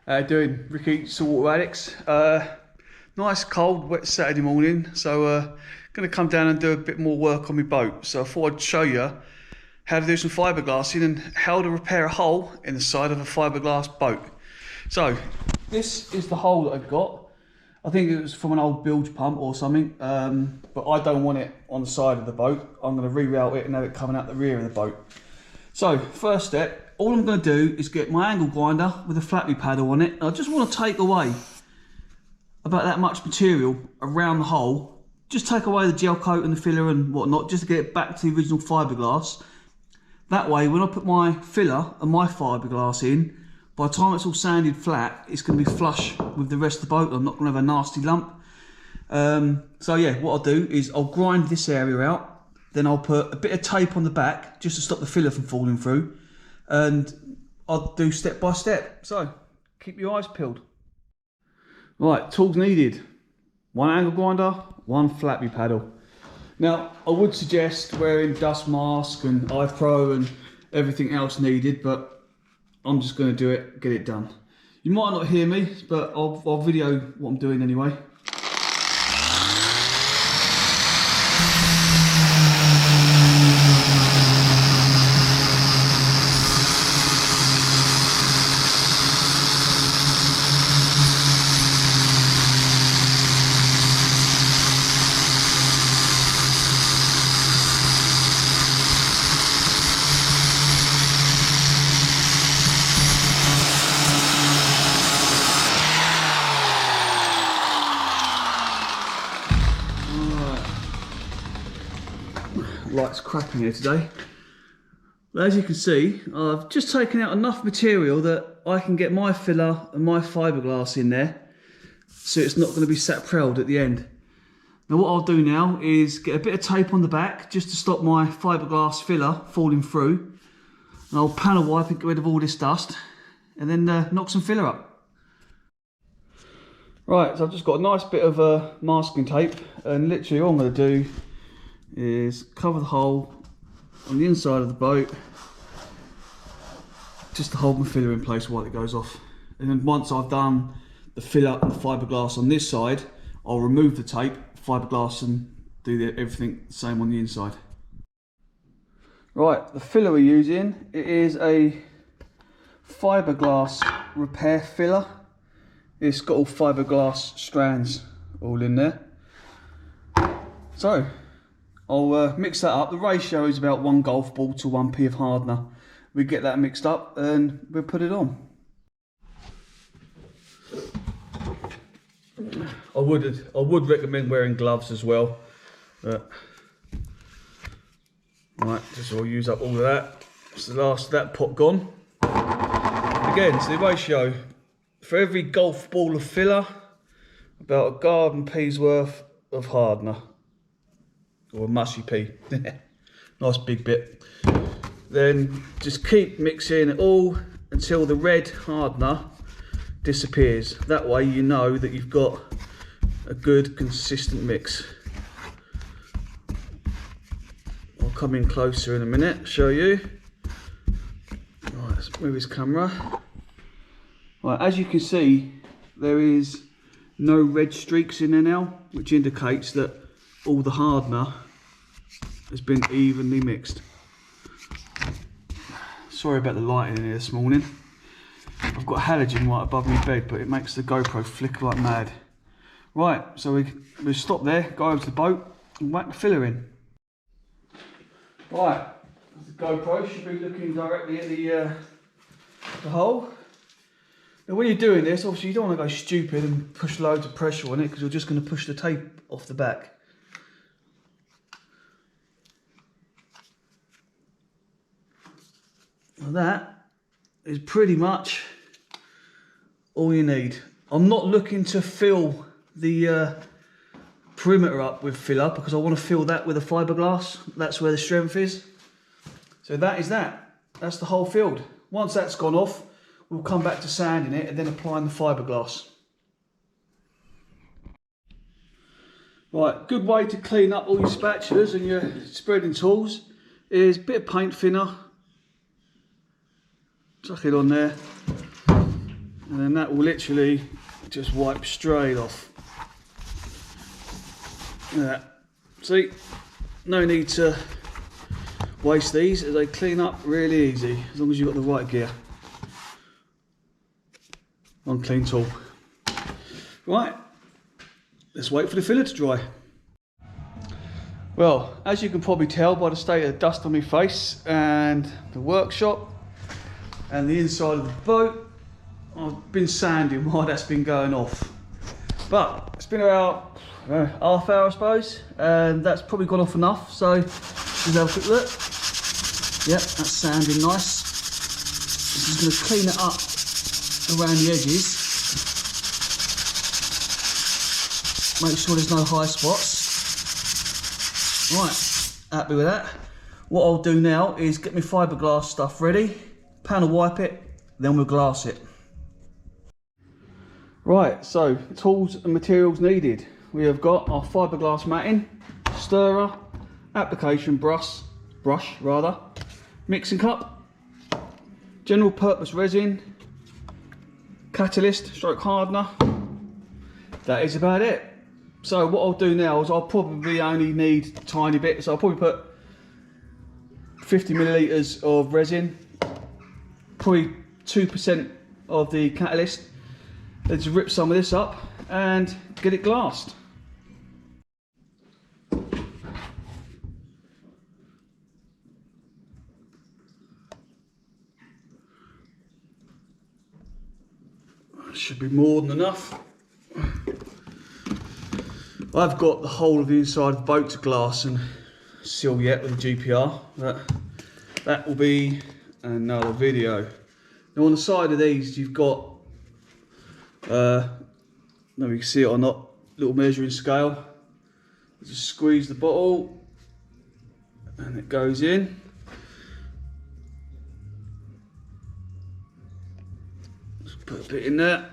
How you doing, Ricky, saltwater addicts? Nice cold wet Saturday morning, so going to come down and do a bit more work on my boat. So I thought I'd show you how to do some fiberglassing and how to repair a hole in the side of a fiberglass boat. So this is the hole that I've got. I think it was from an old bilge pump or something, but I don't want it on the side of the boat. I'm going to reroute it and have it coming out the rear of the boat. So first step, all I'm going to do is get my angle grinder with a flappy paddle on it. I just want to take away about that much material around the hole. Just take away the gel coat and the filler and whatnot, just to get it back to the original fiberglass. That way, when I put my filler and my fiberglass in, by the time it's all sanded flat, it's going to be flush with the rest of the boat. I'm not going to have a nasty lump. So yeah, what I'll do is I'll grind this area out. Then I'll put a bit of tape on the back just to stop the filler from falling through. And I'll do step by step. So keep your eyes peeled. Right, tools needed. One angle grinder, one flappy paddle. Now, I would suggest wearing dust mask and eye pro and everything else needed, but I'm just going to do it, get it done. You might not hear me, but I'll video what I'm doing anyway. Light's crap in here today. But as you can see, I've just taken out enough material that I can get my filler and my fiberglass in there, so it's not going to be sat prelled at the end. Now what I'll do now is get a bit of tape on the back just to stop my fiberglass filler falling through, and I'll panel wipe and get rid of all this dust, and then knock some filler up. Right, so I've just got a nice bit of masking tape, and literally all I'm going to do is cover the hole on the inside of the boat just to hold my filler in place while it goes off. And then once I've done the filler and the fiberglass on this side, I'll remove the tape, fiberglass, and do everything the same on the inside. Right, the filler we're using, it is a fiberglass repair filler. It's got all fiberglass strands all in there. So I'll mix that up. The ratio is about 1 golf ball to 1p of hardener. We get that mixed up and we'll put it on. I would recommend wearing gloves as well. But right, just I'll use up all of that. It's the last of that pot gone. Again, so the ratio for every golf ball of filler, about a garden pea's worth of hardener. Or a mushy pea. Nice big bit. Then just keep mixing it all until the red hardener disappears. That way you know that you've got a good consistent mix. I'll come in closer in a minute, show you. Right, let's move his camera. Right, as you can see, there is no red streaks in there now, which indicates that all the hardener has been evenly mixed. Sorry about the lighting in here this morning. I've got halogen right above my bed, but it makes the GoPro flicker like mad. Right, so we stop there, go over to the boat and whack the filler in. Right, the GoPro should be looking directly at the hole. Now when you're doing this, obviously you don't want to go stupid and push loads of pressure on it, because you're just going to push the tape off the back. Well, that is pretty much all you need. I'm not looking to fill the perimeter up with filler, because I want to fill that with a fiberglass. That's where the strength is. So that is that. That's the whole field. Once that's gone off, we'll come back to sanding it and then applying the fiberglass. Right, good way to clean up all your spatulas and your spreading tools is a bit of paint thinner. Chuck it on there, and then that will literally just wipe straight off. Look at that. See, no need to waste these, as they clean up really easy as long as you've got the right gear. One clean tool. Right, let's wait for the filler to dry. Well, as you can probably tell by the state of the dust on my face and the workshop and the inside of the boat, I've been sanding while that's been going off. But it's been about half hour, I suppose, and that's probably gone off enough. So let's have a quick look. Yep, that's sanding nice. This is going to clean it up around the edges. Make sure there's no high spots. Right, happy with that. What I'll do now is get my fiberglass stuff ready, panel wipe it, then we'll glass it. Right, so tools and materials needed. We have got our fiberglass matting, stirrer, application brush, mixing cup, general purpose resin, catalyst, stroke hardener. That is about it. So what I'll do now is I'll probably only need a tiny bit. So I'll probably put 50 millilitres of resin, probably 2% of the catalyst. Let's rip some of this up and get it glassed. Should be more than enough. I've got the whole of the inside of the boat to glass and seal yet with the GPR. That will be another video. Now on the side of these you've got, I don't know if you can see it or not, little measuring scale. Just squeeze the bottle and it goes in. Just put a bit in there.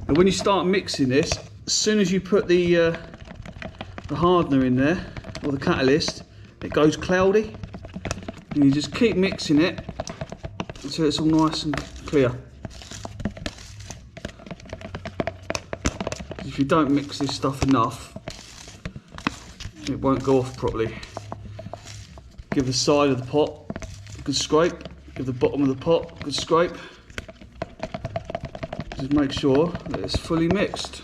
And when you start mixing this, as soon as you put the hardener in there, or the catalyst, it goes cloudy. And you just keep mixing it until it's all nice and clear. If you don't mix this stuff enough, it won't go off properly. Give the side of the pot a good scrape, give the bottom of the pot a good scrape. Just make sure that it's fully mixed.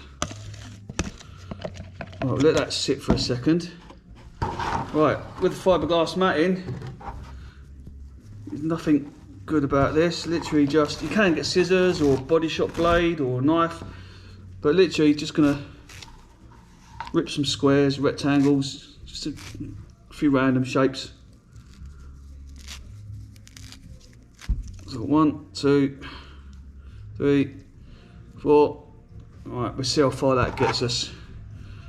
Right, we'll let that sit for a second. Right, with the fiberglass matting, there's nothing good about this. Literally just, you can get scissors or body shop blade or a knife, but literally just gonna rip some squares, rectangles, just a few random shapes. So 1, 2, 3, 4. Right, we'll see how far that gets us.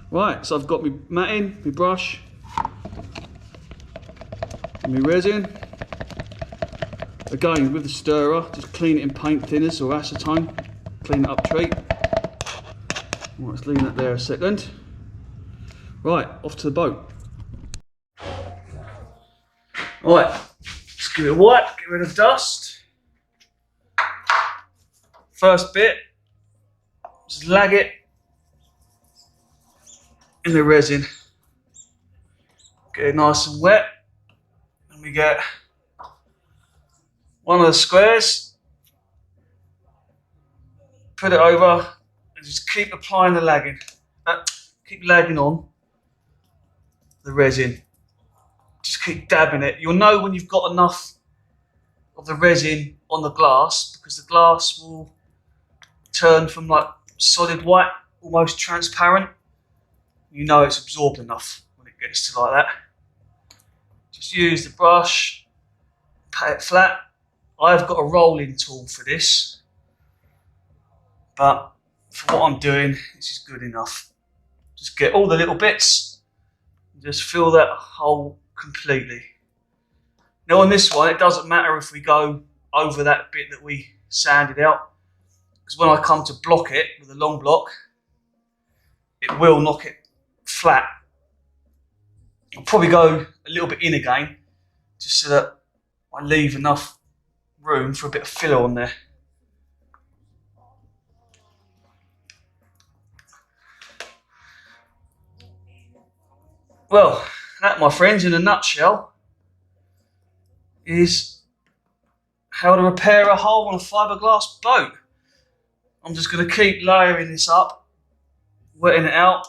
Right, so I've got my matting, my brush, and my resin. Again, with the stirrer, just clean it in paint thinners or acetone. Clean it up treat. Right, let's leave that there a second. Right, off to the boat. Right, let's give it a wipe, get rid of dust. First bit, just lag it in the resin. Get it nice and wet, and we get one of the squares, put it over, and just keep applying the lagging. Keep lagging on the resin. Just keep dabbing it. You'll know when you've got enough of the resin on the glass, because the glass will turn from like solid white, almost transparent. You know it's absorbed enough when it gets to like that. Just use the brush, pat it flat. I've got a rolling tool for this, but for what I'm doing, this is good enough. Just get all the little bits, and just fill that hole completely. Now on this one, it doesn't matter if we go over that bit that we sanded out, because when I come to block it with a long block, it will knock it flat. I'll probably go a little bit in again, just so that I leave enough room for a bit of filler on there. Well, that, my friends, in a nutshell, is how to repair a hole on a fiberglass boat. I'm just going to keep layering this up, wetting it out.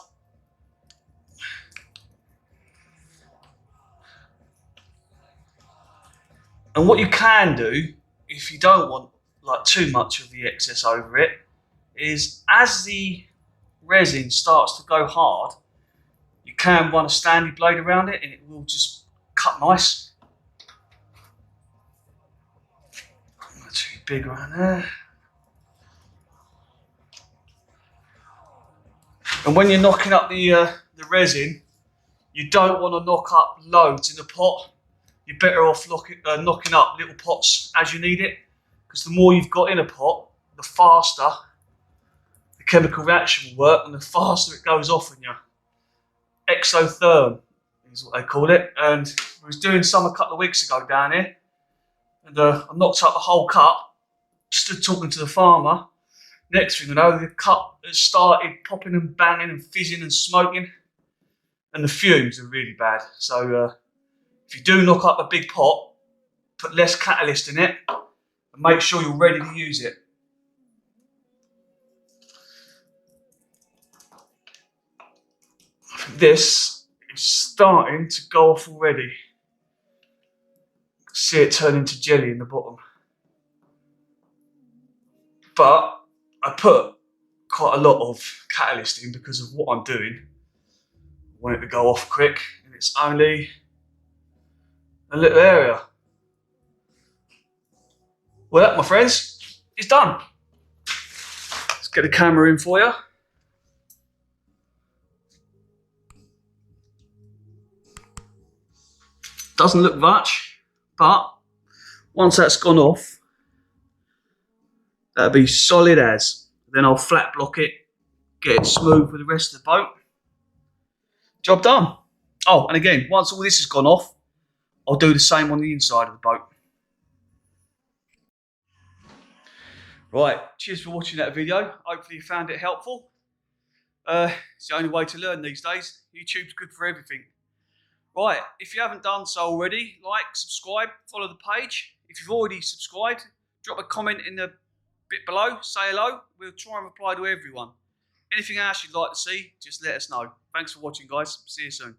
And what you can do, if you don't want like too much of the excess over it, is as the resin starts to go hard, you can run a Stanley blade around it and it will just cut nice. Not too big around there. And when you're knocking up the resin, you don't want to knock up loads in the pot. You're better off knocking up little pots as you need it, because the more you've got in a pot, the faster the chemical reaction will work and the faster it goes off in you. Exotherm is what they call it. And I was doing some a couple of weeks ago down here, and I knocked up the whole cup, stood talking to the farmer. Next thing you know, the cup has started popping and banging and fizzing and smoking, and the fumes are really bad. So if you do knock up a big pot, put less catalyst in it and make sure you're ready to use it. I think this is starting to go off already. See it turn into jelly in the bottom. But I put quite a lot of catalyst in because of what I'm doing. I want it to go off quick, and it's only a little area. Well, that, my friends, is done. Let's get the camera in for you. Doesn't look much, but once that's gone off, that'll be solid as. Then I'll flat block it, get it smooth with the rest of the boat. Job done. Oh, and again, once all this has gone off, I'll do the same on the inside of the boat. Right, cheers for watching that video. Hopefully you found it helpful. It's the only way to learn these days. YouTube's good for everything. Right, if you haven't done so already, like, subscribe, follow the page. If you've already subscribed, drop a comment in the bit below, say hello. We'll try and reply to everyone. Anything else you'd like to see, just let us know. Thanks for watching, guys. See you soon.